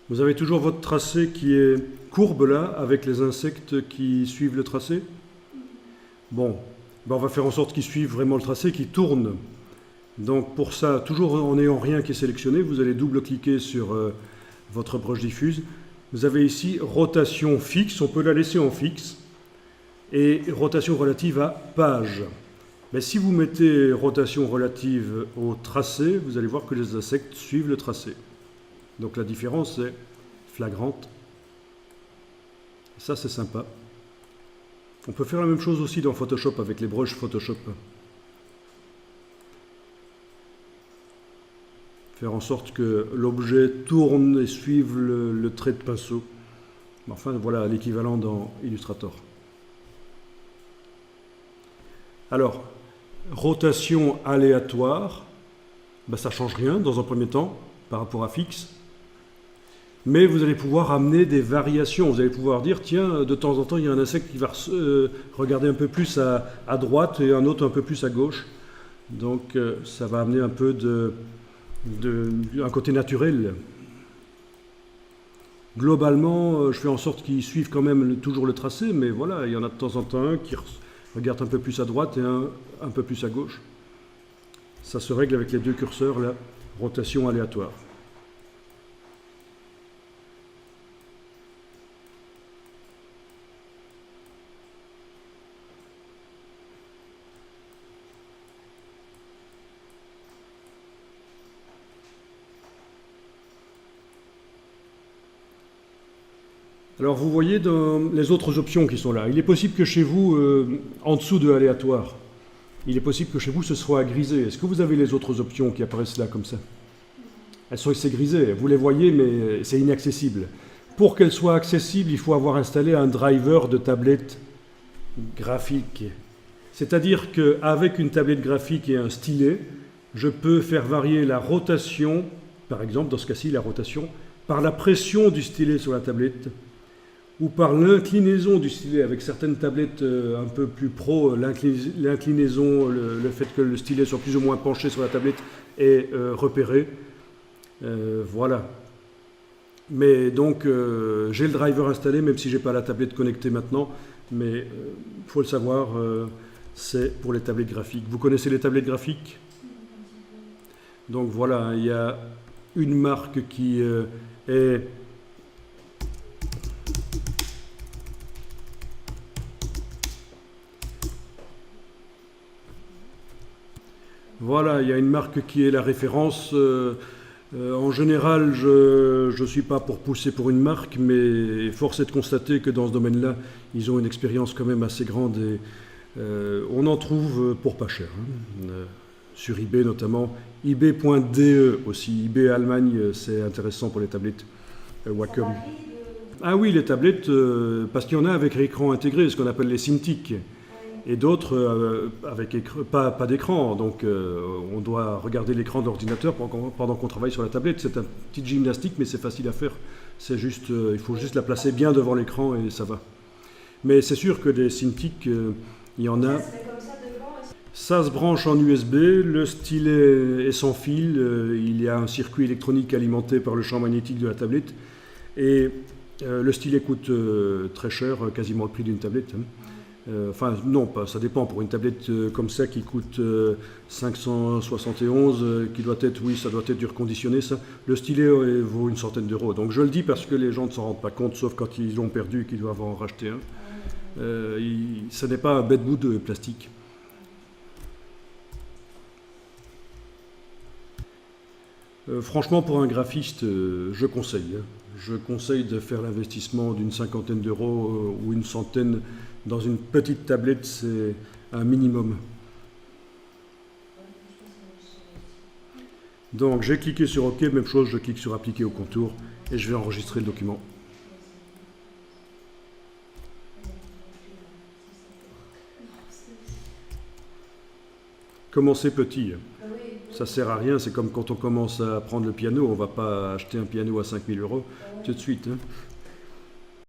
Vous avez toujours votre tracé qui est courbe là, avec les insectes qui suivent le tracé. Bon, ben on va faire en sorte qu'ils suivent vraiment le tracé, qu'ils tournent. Donc pour ça, toujours en n'ayant rien qui est sélectionné, vous allez double-cliquer sur votre broche diffuse. Vous avez ici rotation fixe, on peut la laisser en fixe, et rotation relative à page. Mais si vous mettez rotation relative au tracé, vous allez voir que les insectes suivent le tracé. Donc la différence est flagrante. Ça c'est sympa. On peut faire la même chose aussi dans Photoshop avec les broches Photoshop. Faire en sorte que l'objet tourne et suive le trait de pinceau. Enfin voilà l'équivalent dans Illustrator. Alors, rotation aléatoire, ben ça ne change rien dans un premier temps par rapport à fixe. Mais vous allez pouvoir amener des variations. Vous allez pouvoir dire, tiens, de temps en temps, il y a un insecte qui va regarder un peu plus à droite et un autre un peu plus à gauche. Donc, ça va amener un peu un côté naturel. Globalement, je fais en sorte qu'ils suivent quand même toujours le tracé, mais voilà, il y en a de temps en temps un qui regarde un peu plus à droite et un peu plus à gauche. Ça se règle avec les deux curseurs, la rotation aléatoire. Alors vous voyez dans les autres options qui sont là, il est possible que chez vous, en dessous de aléatoire, il est possible que chez vous ce soit grisé. Est-ce que vous avez les autres options qui apparaissent là comme ça? Elles sont grisées, vous les voyez mais c'est inaccessible. Pour qu'elles soient accessibles, il faut avoir installé un driver de tablette graphique. C'est-à-dire qu'avec une tablette graphique et un stylet, je peux faire varier la rotation, par exemple dans ce cas-ci la rotation, par la pression du stylet sur la tablette, ou par l'inclinaison du stylet. Avec certaines tablettes un peu plus pro, l'inclinaison, le fait que le stylet soit plus ou moins penché sur la tablette est repéré. Voilà. Mais donc, j'ai le driver installé, même si je n'ai pas la tablette connectée maintenant, mais il faut le savoir, c'est pour les tablettes graphiques. Vous connaissez les tablettes graphiques? Donc voilà, il y a une marque qui est... Voilà, il y a une marque qui est la référence. En général, je ne suis pas pour pousser pour une marque, mais force est de constater que dans ce domaine-là, ils ont une expérience quand même assez grande et on en trouve pour pas cher. Sur eBay notamment, ebay.de aussi. eBay Allemagne, c'est intéressant pour les tablettes Wacom. Ah oui, les tablettes, parce qu'il y en a avec écran intégré, ce qu'on appelle les Cintiq. Et d'autres avec pas d'écran, donc on doit regarder l'écran de l'ordinateur pendant qu'on travaille sur la tablette. C'est une petite gymnastique, mais c'est facile à faire. C'est juste, il faut juste la placer bien devant l'écran et ça va. Mais c'est sûr que les Cintiq, il y en a. Ça se branche en USB, le stylet est sans fil, il y a un circuit électronique alimenté par le champ magnétique de la tablette. Et le stylet coûte très cher, quasiment le prix d'une tablette. Enfin, non, pas, ça dépend. Pour une tablette comme ça qui coûte 571, qui doit être, oui, ça doit être du reconditionné, ça. Le stylet vaut une centaine d'euros. Donc je le dis parce que les gens ne s'en rendent pas compte, sauf quand ils l'ont perdu et qu'ils doivent en racheter un. Ce n'est pas un bête bout de plastique. Franchement, pour un graphiste, je conseille. Je conseille de faire l'investissement d'une cinquantaine d'euros ou une centaine dans une petite tablette, c'est un minimum. Donc j'ai cliqué sur OK, même chose, je clique sur Appliquer au contour et je vais enregistrer le document. Commencez petit. Ça sert à rien, c'est comme quand on commence à apprendre le piano, on ne va pas acheter un piano à 5000 € tout de suite. Hein.